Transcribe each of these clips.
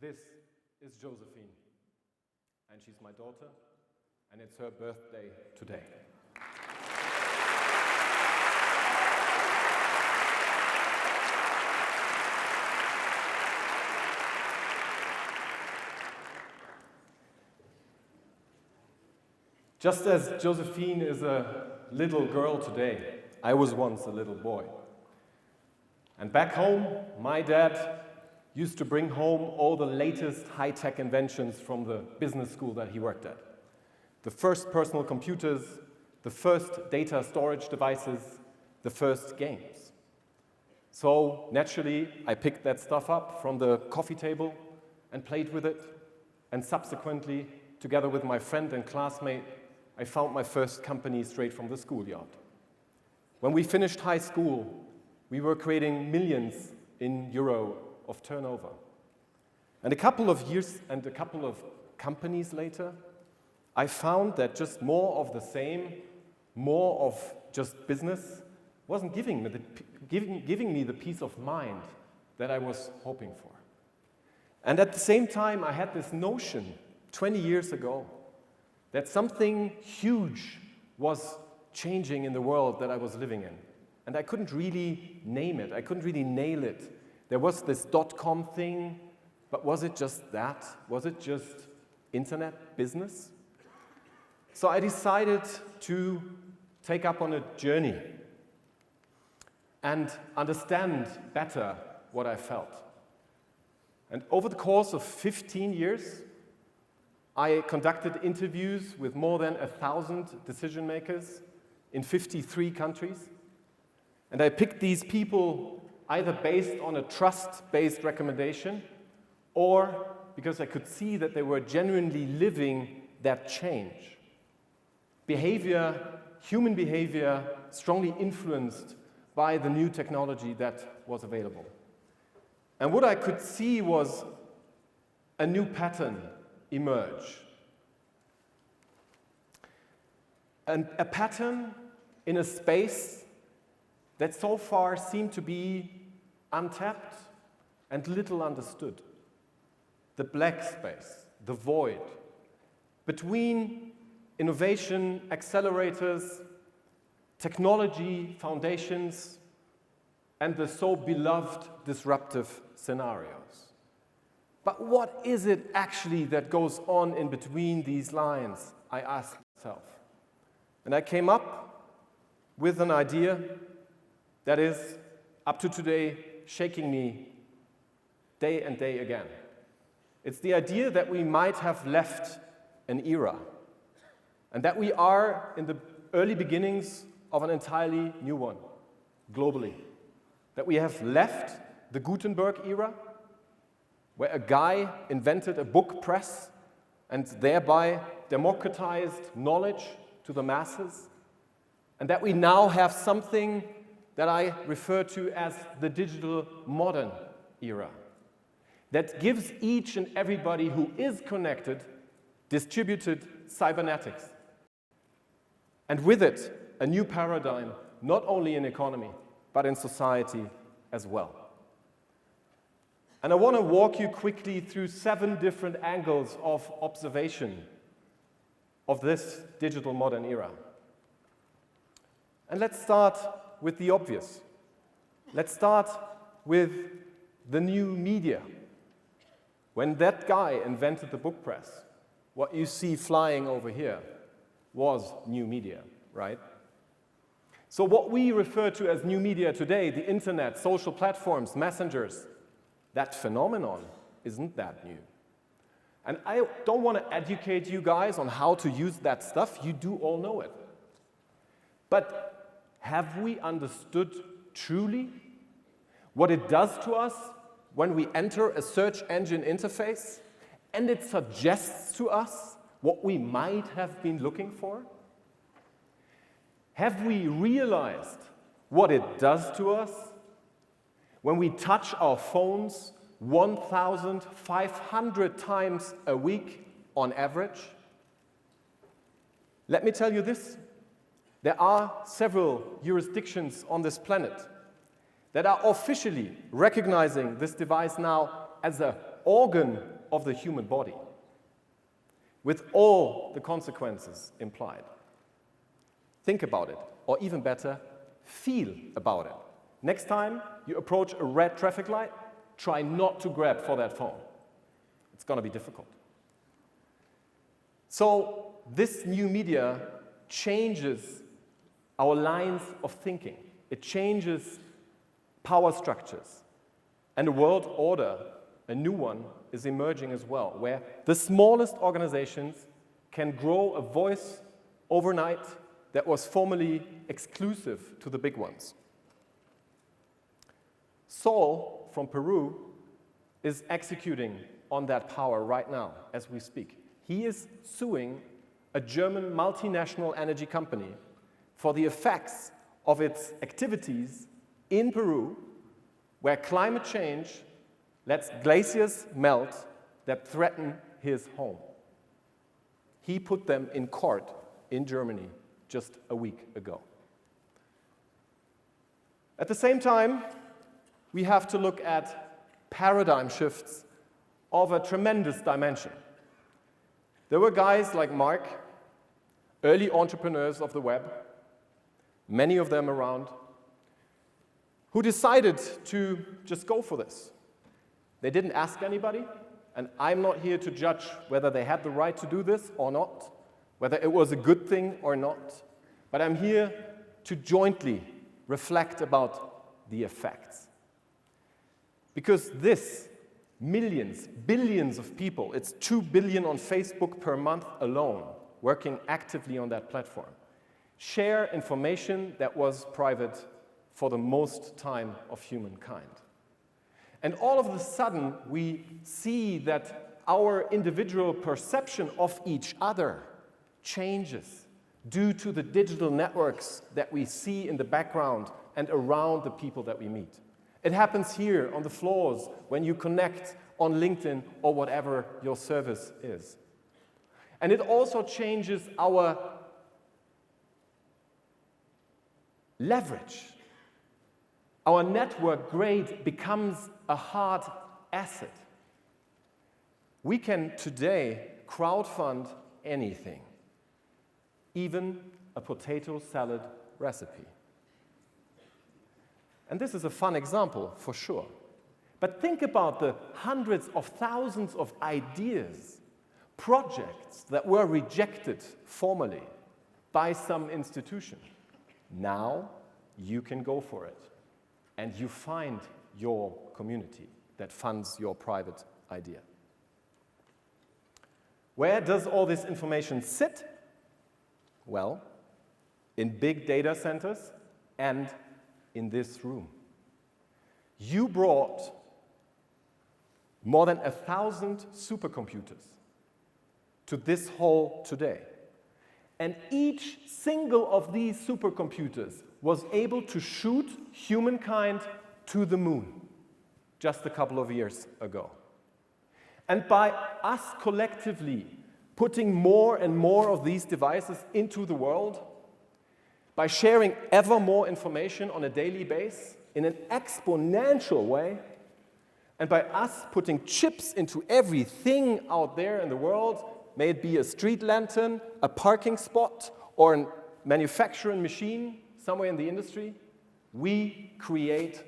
This is Josephine, and she's my daughter, and it's her birthday today. Just as Josephine is a little girl today, I was once a little boy. And back home, my dad used to bring home all the latest high-tech inventions from the business school that he worked at. The first personal computers, the first data storage devices, the first games. So naturally, I picked that stuff up from the coffee table and played with it. And subsequently, together with my friend and classmate, I found my first company straight from the schoolyard. When we finished high school, we were creating millions in euro of turnover. And a couple of years and a couple of companies later, I found that just more of the same, more of just business, wasn't giving me the peace of mind that I was hoping for. And at the same time, I had this notion 20 years ago that something huge was changing in the world that I was living in. And I couldn't really name it. I couldn't really nail it. There was this .com thing, but was it just that? Was it just internet business? So I decided to take up on a journey and understand better what I felt. And over the course of 15 years, I conducted interviews with more than 1,000 decision makers in 53 countries. And I picked these people either based on a trust-based recommendation or because I could see that they were genuinely living that change. Human behavior, strongly influenced by the new technology that was available. And what I could see was a new pattern emerge. And a pattern in a space that so far seemed to be untapped and little understood. The black space, the void, between innovation accelerators, technology foundations, and the so beloved disruptive scenarios. But what is it actually that goes on in between these lines, I asked myself. And I came up with an idea that is, up to today, shaking me day and day again. It's the idea that we might have left an era, and that we are in the early beginnings of an entirely new one, globally. That we have left the Gutenberg era, where a guy invented a book press and thereby democratized knowledge to the masses, and that we now have something that I refer to as the digital modern era, that gives each and everybody who is connected distributed cybernetics. And with it, a new paradigm, not only in economy, but in society as well. And I want to walk you quickly through 7 different angles of observation of this digital modern era. And let's start with the obvious. Let's start with the new media. When that guy invented the book press, what you see flying over here was new media, right? So what we refer to as new media today, the internet, social platforms, messengers, that phenomenon isn't that new. And I don't want to educate you guys on how to use that stuff. You do all know it. But have we understood truly what it does to us when we enter a search engine interface and it suggests to us what we might have been looking for? Have we realized what it does to us when we touch our phones 1,500 times a week on average? Let me tell you this. There are several jurisdictions on this planet that are officially recognizing this device now as a organ of the human body, with all the consequences implied. Think about it, or even better, feel about it. Next time you approach a red traffic light, try not to grab for that phone. It's going to be difficult. So this new media changes our lines of thinking. It changes power structures. And a world order, a new one, is emerging as well, where the smallest organizations can grow a voice overnight that was formerly exclusive to the big ones. Saul from Peru is executing on that power right now as we speak. He is suing a German multinational energy company for the effects of its activities in Peru, where climate change lets glaciers melt that threaten his home. He put them in court in Germany just a week ago. At the same time, we have to look at paradigm shifts of a tremendous dimension. There were guys like Mark, early entrepreneurs of the web, many of them around, who decided to just go for this. They didn't ask anybody, and I'm not here to judge whether they had the right to do this or not, whether it was a good thing or not, but I'm here to jointly reflect about the effects. Because this, millions, billions of people, it's 2 billion on Facebook per month alone, working actively on that platform, share information that was private for the most time of humankind. And all of a sudden, we see that our individual perception of each other changes due to the digital networks that we see in the background and around the people that we meet. It happens here on the floors when you connect on LinkedIn or whatever your service is. And it also changes our leverage. Our network grade becomes a hard asset. We can today crowdfund anything, even a potato salad recipe. And this is a fun example, for sure. But think about the hundreds of thousands of ideas, projects that were rejected formally by some institution. Now you can go for it. And you find your community that funds your private idea. Where does all this information sit? Well, in big data centers and in this room. You brought more than 1,000 supercomputers to this hall today. And each single of these supercomputers was able to shoot humankind to the moon just a couple of years ago. And by us collectively putting more and more of these devices into the world, by sharing ever more information on a daily basis in an exponential way, and by us putting chips into everything out there in the world, may it be a street lantern, a parking spot, or a manufacturing machine somewhere in the industry, we create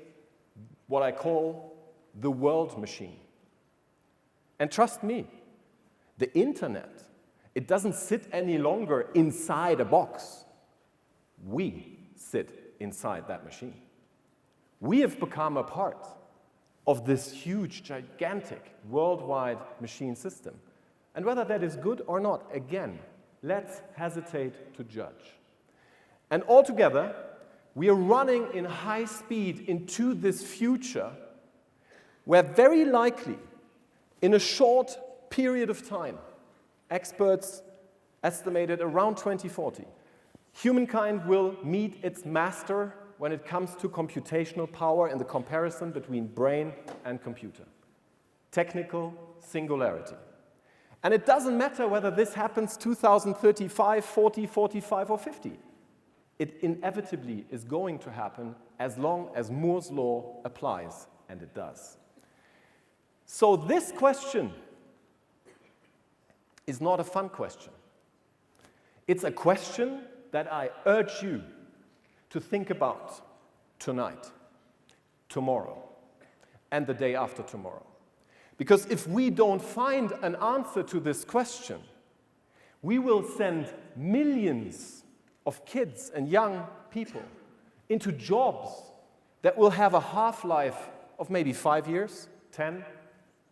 what I call the world machine. And trust me, the internet, it doesn't sit any longer inside a box. We sit inside that machine. We have become a part of this huge, gigantic, worldwide machine system. And whether that is good or not, again, let's hesitate to judge. And altogether, we are running in high speed into this future where very likely, in a short period of time, experts estimated around 2040, humankind will meet its master when it comes to computational power in the comparison between brain and computer. Technical singularity. And it doesn't matter whether this happens 2035, 40, 45, or 50. It inevitably is going to happen as long as Moore's law applies, and it does. So this question is not a fun question. It's a question that I urge you to think about tonight, tomorrow, and the day after tomorrow. Because if we don't find an answer to this question, we will send millions of kids and young people into jobs that will have a half-life of maybe 5 years, 10,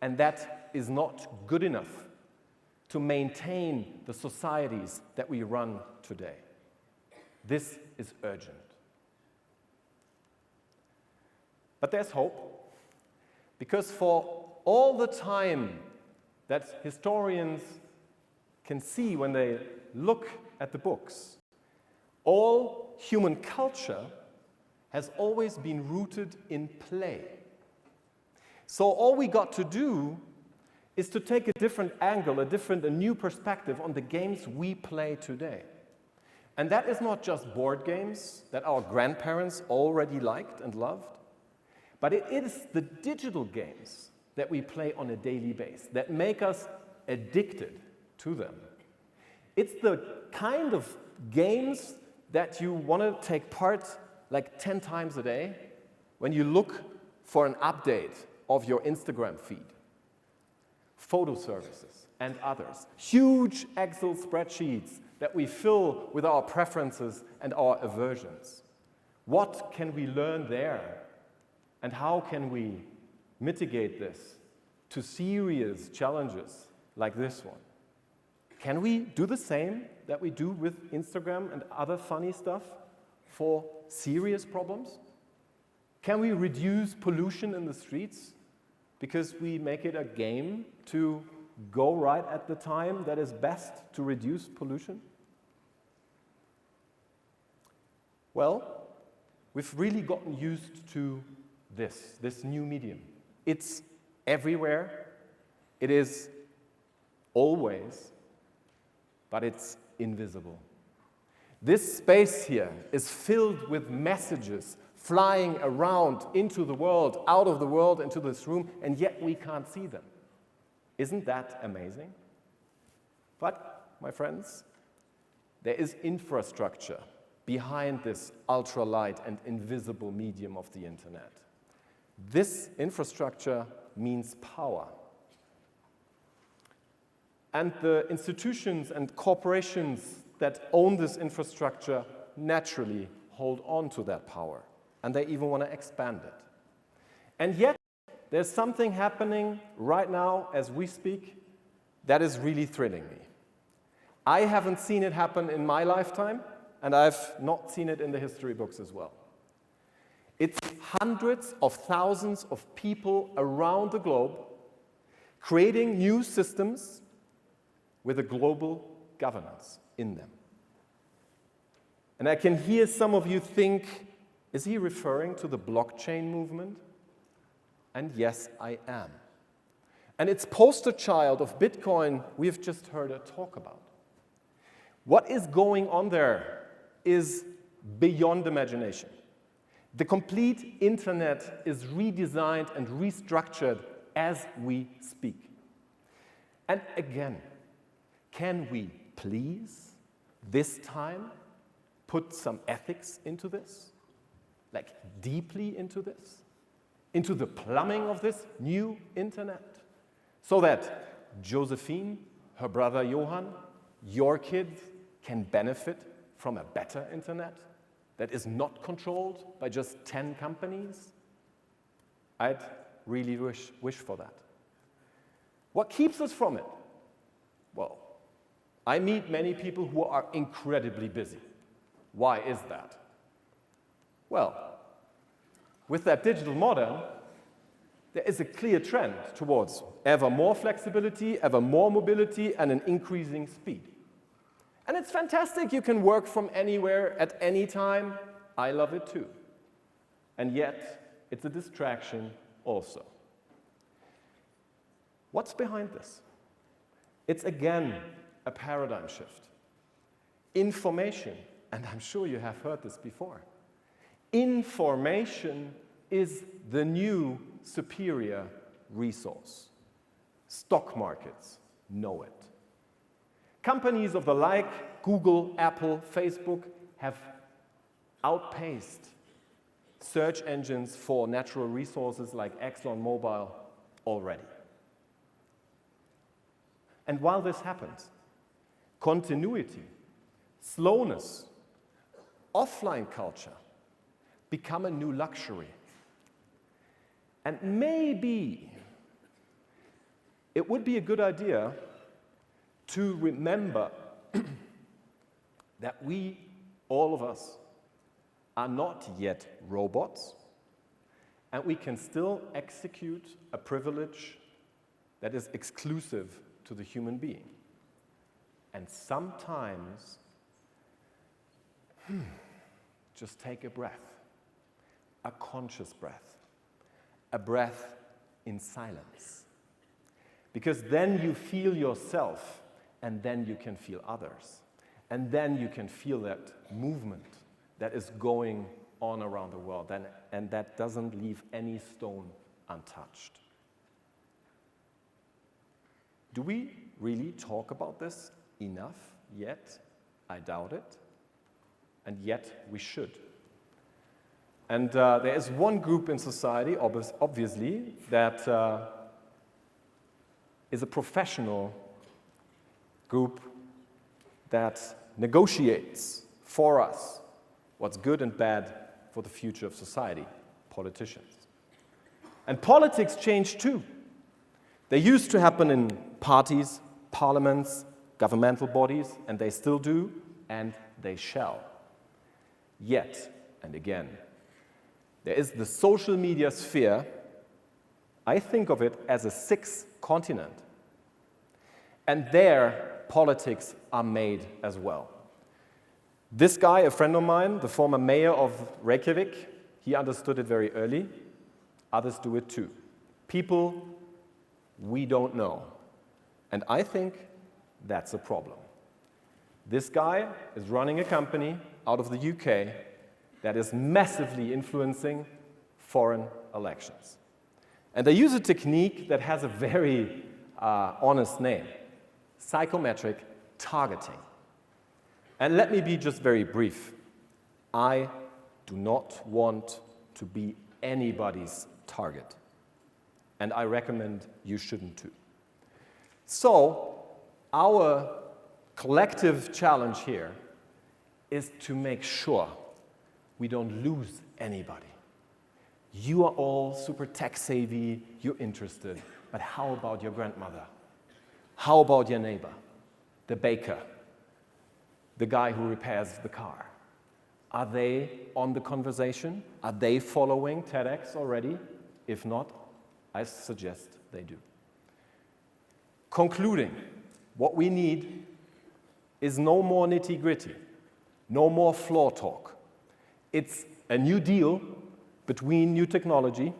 and that is not good enough to maintain the societies that we run today. This is urgent. But there's hope, because for all the time that historians can see when they look at the books, all human culture has always been rooted in play. So all we got to do is to take a different angle, a new perspective on the games we play today. And that is not just board games that our grandparents already liked and loved, but it is the digital games that we play on a daily basis that make us addicted to them. It's the kind of games that you want to take part like 10 times a day when you look for an update of your Instagram feed, photo services, and others. Huge Excel spreadsheets that we fill with our preferences and our aversions. What can we learn there? And how can we mitigate this to serious challenges like this one? Can we do the same that we do with Instagram and other funny stuff for serious problems? Can we reduce pollution in the streets because we make it a game to go right at the time that is best to reduce pollution? Well, we've really gotten used to this new medium. It's everywhere, it is always, but it's invisible. This space here is filled with messages flying around into the world, out of the world, into this room, and yet we can't see them. Isn't that amazing? But, my friends, there is infrastructure behind this ultralight and invisible medium of the internet. This infrastructure means power. And the institutions and corporations that own this infrastructure naturally hold on to that power, and they even want to expand it. And yet, there's something happening right now as we speak that is really thrilling me. I haven't seen it happen in my lifetime, and I've not seen it in the history books as well. It's hundreds of thousands of people around the globe creating new systems with a global governance in them. And I can hear some of you think, is he referring to the blockchain movement? And yes, I am. And its poster child of Bitcoin we've just heard a talk about. What is going on there is beyond imagination. The complete internet is redesigned and restructured as we speak. And again, can we please, this time, put some ethics into this? Like deeply into this? Into the plumbing of this new internet? So that Josephine, her brother Johann, your kids can benefit from a better internet that is not controlled by just 10 companies? I'd really wish for that. What keeps us from it? Well, I meet many people who are incredibly busy. Why is that? Well, with that digital modern, there is a clear trend towards ever more flexibility, ever more mobility, and an increasing speed. And it's fantastic. You can work from anywhere at any time. I love it too. And yet, it's a distraction also. What's behind this? It's again a paradigm shift. Information, and I'm sure you have heard this before, information is the new superior resource. Stock markets know it. Companies of the like Google, Apple, Facebook have outpaced search engines for natural resources like ExxonMobil already. And while this happens, continuity, slowness, offline culture become a new luxury. And maybe it would be a good idea to remember that we, all of us, are not yet robots, and we can still execute a privilege that is exclusive to the human being. And sometimes, just take a breath, a conscious breath, a breath in silence. Because then you feel yourself, and then you can feel others. And then you can feel that movement that is going on around the world, and that doesn't leave any stone untouched. Do we really talk about this enough yet? I doubt it. And yet we should. And there is one group in society, obviously, that is a professional group that negotiates for us what's good and bad for the future of society, politicians. And politics change too. They used to happen in parties, parliaments, governmental bodies, and they still do, and they shall. Yet, and again, there is the social media sphere. I think of it as a sixth continent. And there, politics are made as well. This guy, a friend of mine, the former mayor of Reykjavik, he understood it very early. Others do it too. People we don't know. And I think that's a problem. This guy is running a company out of the UK that is massively influencing foreign elections. And they use a technique that has a very honest name: psychometric targeting. And let me be just very brief. I do not want to be anybody's target. And I recommend you shouldn't too. So, our collective challenge here is to make sure we don't lose anybody. You are all super tech savvy, you're interested, but how about your grandmother? How about your neighbor, the baker, the guy who repairs the car? Are they on the conversation? Are they following TEDx already? If not, I suggest they do. Concluding, what we need is no more nitty-gritty, no more floor talk. It's a new deal between new technology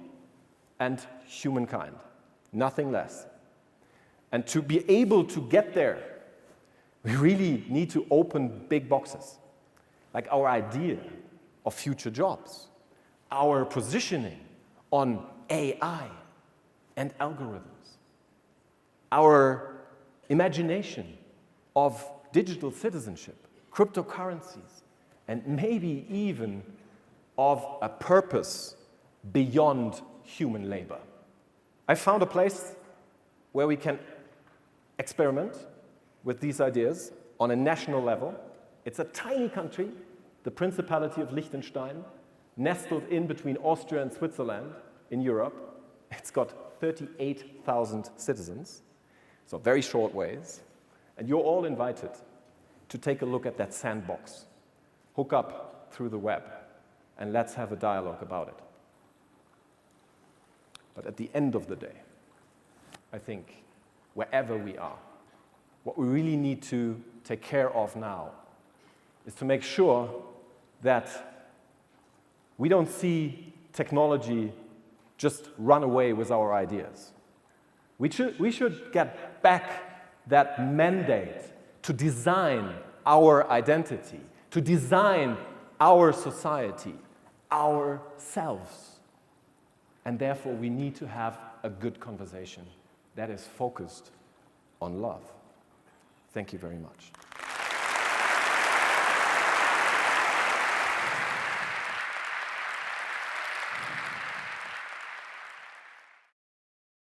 and humankind, nothing less. And to be able to get there, we really need to open big boxes, like our idea of future jobs, our positioning on AI and algorithms, our imagination of digital citizenship, cryptocurrencies, and maybe even of a purpose beyond human labor. I found a place where we can experiment with these ideas on a national level. It's a tiny country, the Principality of Liechtenstein, nestled in between Austria and Switzerland in Europe. It's got 38,000 citizens, so very short ways. And you're all invited to take a look at that sandbox. Hook up through the web, and let's have a dialogue about it. But at the end of the day, I think wherever we are, what we really need to take care of now is to make sure that we don't see technology just run away with our ideas. We should get back that mandate to design our identity, to design our society, ourselves. And therefore, we need to have a good conversation that is focused on love. Thank you very much.